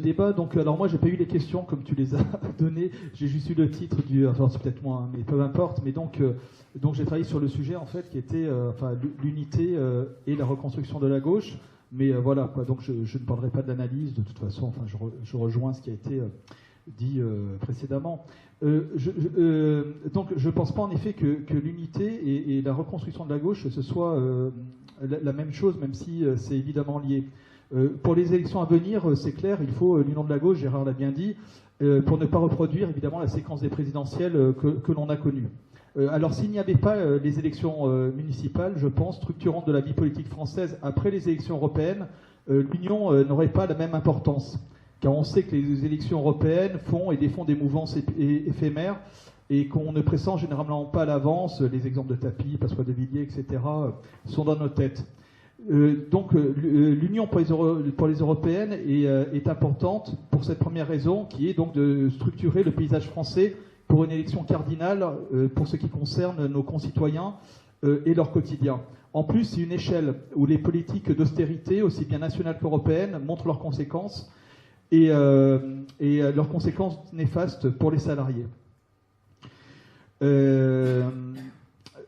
débat. Donc, alors moi, j'ai pas eu les questions comme tu les as données. J'ai juste eu le titre du. Enfin, c'est peut-être moi, hein, mais peu importe. Mais donc j'ai travaillé sur le sujet en fait qui était l'unité et la reconstruction de la gauche. Mais voilà quoi. Donc, je ne parlerai pas de l'analyse. De toute façon, enfin, je rejoins ce qui a été dit précédemment. Donc, je pense pas en effet que l'unité et la reconstruction de la gauche ce soit la même chose, même si c'est évidemment lié. Pour les élections à venir, c'est clair, il faut l'union de la gauche, Gérard l'a bien dit, pour ne pas reproduire évidemment la séquence des présidentielles que l'on a connue. Alors s'il n'y avait pas les élections municipales, je pense, structurantes de la vie politique française après les élections européennes, l'union n'aurait pas la même importance. Car on sait que les élections européennes font et défont des mouvances éphémères et qu'on ne pressent généralement pas à l'avance. Les exemples de Tapie, Pasqua de Villiers, etc. sont dans nos têtes. Donc l'union pour les européennes est importante pour cette première raison qui est donc de structurer le paysage français pour une élection cardinale pour ce qui concerne nos concitoyens et leur quotidien. En plus, c'est une échelle où les politiques d'austérité, aussi bien nationales qu'européennes, montrent leurs conséquences et leurs conséquences néfastes pour les salariés.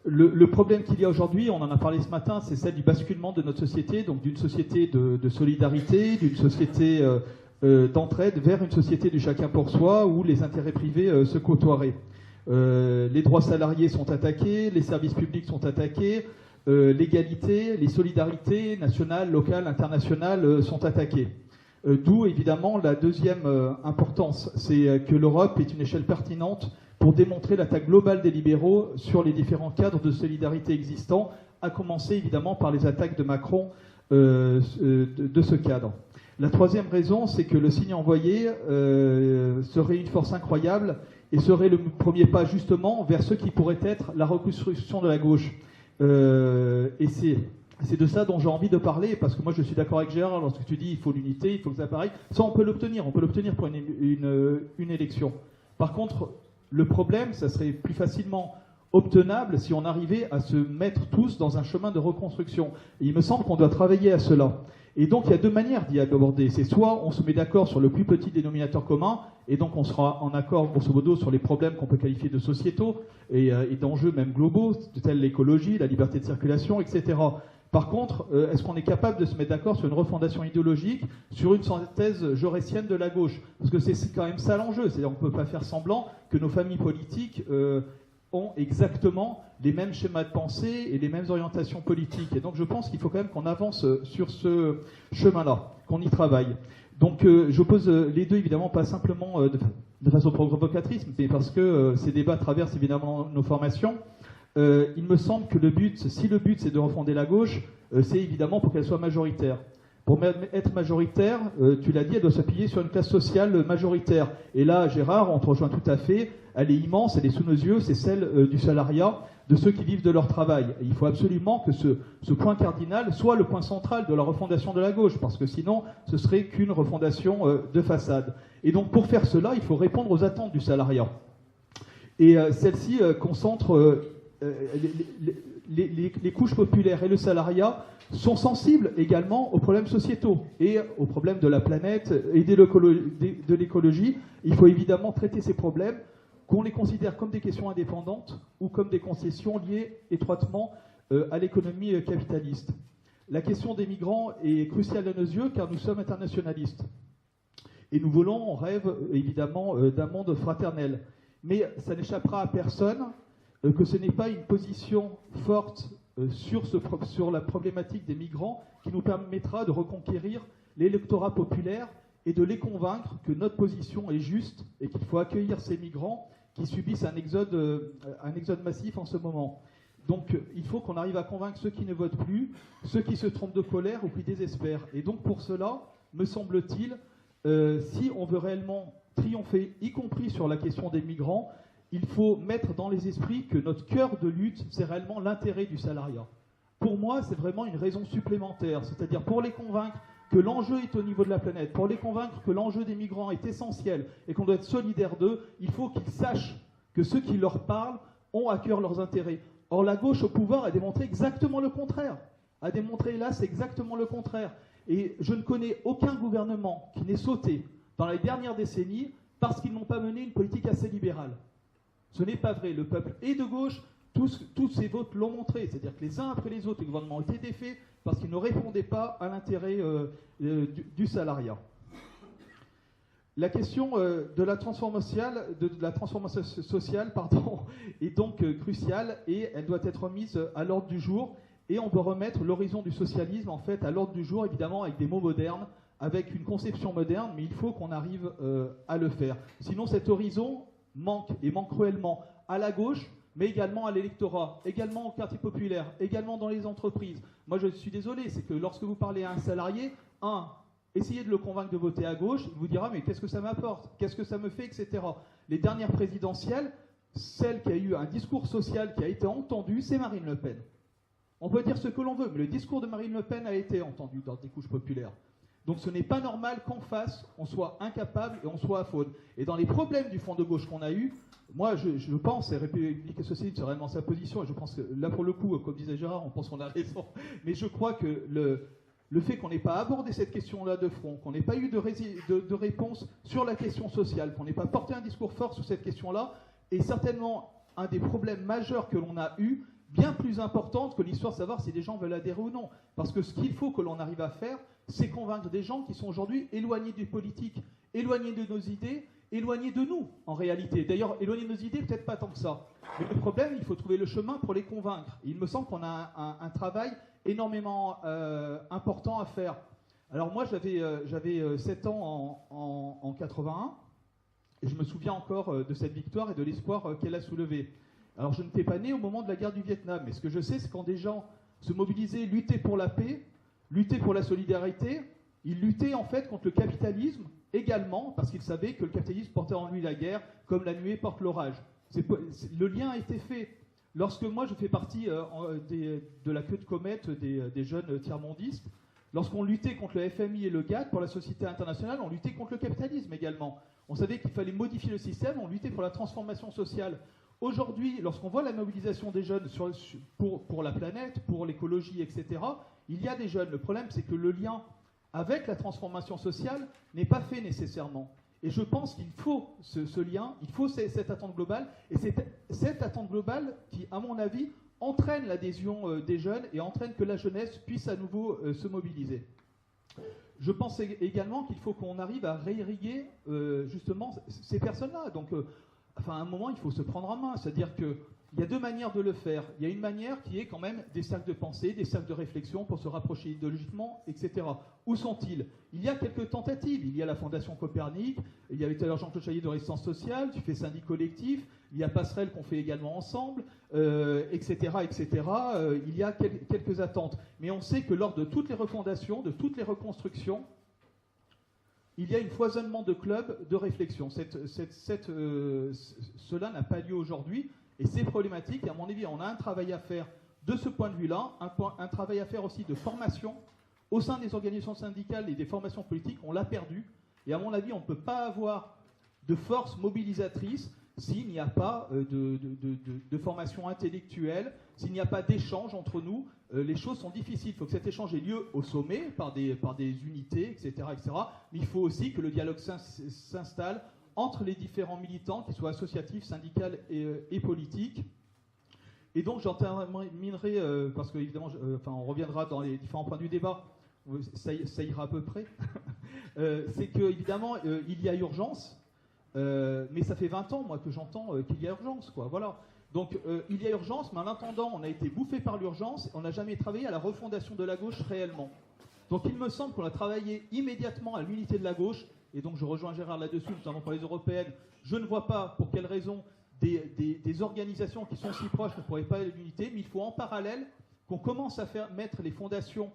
Le problème qu'il y a aujourd'hui, on en a parlé ce matin, c'est celle du basculement de notre société, donc d'une société de solidarité, d'une société d'entraide, vers une société du chacun pour soi, où les intérêts privés se côtoieraient. Les droits salariés sont attaqués, les services publics sont attaqués, l'égalité, les solidarités nationales, locales, internationales sont attaquées. D'où évidemment la deuxième importance, c'est que l'Europe est une échelle pertinente pour démontrer l'attaque globale des libéraux sur les différents cadres de solidarité existants, à commencer évidemment par les attaques de Macron de ce cadre. La troisième raison, c'est que le signe envoyé serait une force incroyable et serait le premier pas justement vers ce qui pourrait être la reconstruction de la gauche. Et c'est de ça dont j'ai envie de parler, parce que moi je suis d'accord avec Gérard lorsque tu dis il faut l'unité, il faut que ça pareil. Ça on peut l'obtenir pour une élection. Par contre, le problème, ça serait plus facilement obtenable si on arrivait à se mettre tous dans un chemin de reconstruction. Et il me semble qu'on doit travailler à cela. Et donc il y a deux manières d'y aborder. C'est soit on se met d'accord sur le plus petit dénominateur commun, et donc on sera en accord grosso modo sur les problèmes qu'on peut qualifier de sociétaux et d'enjeux même globaux, tels l'écologie, la liberté de circulation, etc. Par contre, est-ce qu'on est capable de se mettre d'accord sur une refondation idéologique, sur une synthèse jaurétienne de la gauche? Parce que c'est quand même ça l'enjeu. C'est-à-dire qu'on ne peut pas faire semblant que nos familles politiques ont exactement les mêmes schémas de pensée et les mêmes orientations politiques. Et donc je pense qu'il faut quand même qu'on avance sur ce chemin-là, qu'on y travaille. Donc j'oppose les deux, évidemment, pas simplement de façon provocatrice, mais parce que ces débats traversent évidemment nos formations. Il me semble que si le but c'est de refonder la gauche, c'est évidemment pour qu'elle soit majoritaire. Pour être majoritaire, tu l'as dit, elle doit s'appuyer sur une classe sociale majoritaire. Et là, Gérard, on te rejoint tout à fait, elle est immense, elle est sous nos yeux, c'est celle du salariat, de ceux qui vivent de leur travail. Et il faut absolument que ce point cardinal soit le point central de la refondation de la gauche, parce que sinon, ce serait qu'une refondation de façade. Et donc, pour faire cela, il faut répondre aux attentes du salariat. Et celle-ci concentre... les couches populaires et le salariat sont sensibles également aux problèmes sociétaux et aux problèmes de la planète et de l'écologie. Il faut évidemment traiter ces problèmes, qu'on les considère comme des questions indépendantes ou comme des concessions liées étroitement à l'économie capitaliste. La question des migrants est cruciale à nos yeux car nous sommes internationalistes. Et nous voulons, on rêve évidemment d'un monde fraternel. Mais ça n'échappera à personne que ce n'est pas une position forte sur la problématique des migrants qui nous permettra de reconquérir l'électorat populaire et de les convaincre que notre position est juste et qu'il faut accueillir ces migrants qui subissent un exode massif en ce moment. Donc il faut qu'on arrive à convaincre ceux qui ne votent plus, ceux qui se trompent de colère ou qui désespèrent. Et donc pour cela, me semble-t-il, si on veut réellement triompher, y compris sur la question des migrants, il faut mettre dans les esprits que notre cœur de lutte, c'est réellement l'intérêt du salariat. Pour moi, c'est vraiment une raison supplémentaire, c'est-à-dire pour les convaincre que l'enjeu est au niveau de la planète, pour les convaincre que l'enjeu des migrants est essentiel et qu'on doit être solidaire d'eux, il faut qu'ils sachent que ceux qui leur parlent ont à cœur leurs intérêts. Or, la gauche au pouvoir a démontré exactement le contraire. A démontré, hélas, exactement le contraire. Et je ne connais aucun gouvernement qui n'ait sauté dans les dernières décennies parce qu'ils n'ont pas mené une politique assez libérale. Ce n'est pas vrai. Le peuple est de gauche, tous ces votes l'ont montré. C'est-à-dire que les uns après les autres, les gouvernements ont été défaits parce qu'ils ne répondaient pas à l'intérêt du salariat. La question de la transformation sociale est donc cruciale et elle doit être mise à l'ordre du jour. Et on doit remettre l'horizon du socialisme en fait à l'ordre du jour, évidemment avec des mots modernes, avec une conception moderne, mais il faut qu'on arrive à le faire. Sinon cet horizon manque cruellement à la gauche, mais également à l'électorat, également au quartier populaire, également dans les entreprises. Moi je suis désolé, c'est que lorsque vous parlez à un salarié, essayez de le convaincre de voter à gauche, il vous dira mais qu'est-ce que ça m'apporte, qu'est-ce que ça me fait, etc. Les dernières présidentielles, celle qui a eu un discours social qui a été entendu, c'est Marine Le Pen. On peut dire ce que l'on veut, mais le discours de Marine Le Pen a été entendu dans des couches populaires. Donc ce n'est pas normal qu'en face, on soit incapable et on soit aphone. Et dans les problèmes du front de gauche qu'on a eu, moi je pense, et République et Socialiste, c'est réellement sa position, et je pense que là pour le coup, comme disait Gérard, on pense qu'on a raison, mais je crois que le fait qu'on n'ait pas abordé cette question-là de front, qu'on n'ait pas eu de réponse sur la question sociale, qu'on n'ait pas porté un discours fort sur cette question-là, est certainement un des problèmes majeurs que l'on a eu, bien plus importante que l'histoire de savoir si des gens veulent adhérer ou non. Parce que ce qu'il faut que l'on arrive à faire, c'est convaincre des gens qui sont aujourd'hui éloignés du politique, éloignés de nos idées, éloignés de nous, en réalité. D'ailleurs, éloignés de nos idées, peut-être pas tant que ça. Mais le problème, il faut trouver le chemin pour les convaincre. Et il me semble qu'on a un travail énormément important à faire. Alors moi, j'avais 7 ans en 81, et je me souviens encore de cette victoire et de l'espoir qu'elle a soulevé. Alors je n'étais pas né au moment de la guerre du Vietnam, mais ce que je sais, c'est quand des gens se mobilisaient, luttaient pour la paix, luttaient pour la solidarité, ils luttaient en fait contre le capitalisme également, parce qu'ils savaient que le capitalisme portait en lui la guerre, comme la nuée porte l'orage. Le lien a été fait. Lorsque moi je fais partie de la queue de comète des jeunes tiers-mondistes, lorsqu'on luttait contre le FMI et le GATT pour la société internationale, on luttait contre le capitalisme également. On savait qu'il fallait modifier le système, on luttait pour la transformation sociale. Aujourd'hui, lorsqu'on voit la mobilisation des jeunes pour la planète, pour l'écologie, etc., il y a des jeunes. Le problème, c'est que le lien avec la transformation sociale n'est pas fait nécessairement. Et je pense qu'il faut ce lien, il faut cette attente globale, et c'est cette attente globale qui, à mon avis, entraîne l'adhésion des jeunes et entraîne que la jeunesse puisse à nouveau se mobiliser. Je pense également qu'il faut qu'on arrive à réirriguer justement ces personnes-là. Donc, à un moment, il faut se prendre en main. C'est-à-dire qu'il y a deux manières de le faire. Il y a une manière qui est quand même des cercles de pensée, des cercles de réflexion pour se rapprocher idéologiquement, etc. Où sont-ils? Il y a quelques tentatives. Il y a la Fondation Copernic, il y avait tout à l'heure Jean-Claude Chaillet de Résistance Sociale, tu fais Syndic Collectif, il y a Passerelle qu'on fait également ensemble, etc., etc. Il y a quelques attentes. Mais on sait que lors de toutes les refondations, de toutes les reconstructions, il y a un foisonnement de clubs de réflexion. Cela n'a pas lieu aujourd'hui et c'est problématique. Et à mon avis, on a un travail à faire de ce point de vue-là, un travail à faire aussi de formation au sein des organisations syndicales et des formations politiques. On l'a perdu. Et à mon avis, on ne peut pas avoir de force mobilisatrice s'il n'y a pas de formation intellectuelle, s'il n'y a pas d'échange entre nous. Les choses sont difficiles. Il faut que cet échange ait lieu au sommet, par des unités, etc., etc. Mais il faut aussi que le dialogue s'installe entre les différents militants, qu'ils soient associatifs, syndicaux et politiques. Et donc j'en terminerai, parce qu'évidemment, on reviendra dans les différents points du débat, ça ira à peu près. C'est qu'évidemment, il y a urgence. Mais ça fait 20 ans, moi, que j'entends qu'il y a urgence, quoi. Voilà. Donc, il y a urgence, mais en attendant, on a été bouffé par l'urgence, on n'a jamais travaillé à la refondation de la gauche réellement. Donc, il me semble qu'on a travaillé immédiatement à l'unité de la gauche, et donc je rejoins Gérard là-dessus, notamment pour les européennes. Je ne vois pas pour quelle raison des organisations qui sont si proches ne pourraient pas aller à l'unité, mais il faut en parallèle qu'on commence à mettre les fondations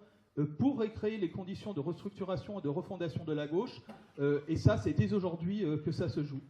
pour recréer les conditions de restructuration et de refondation de la gauche. Et ça, c'est dès aujourd'hui que ça se joue.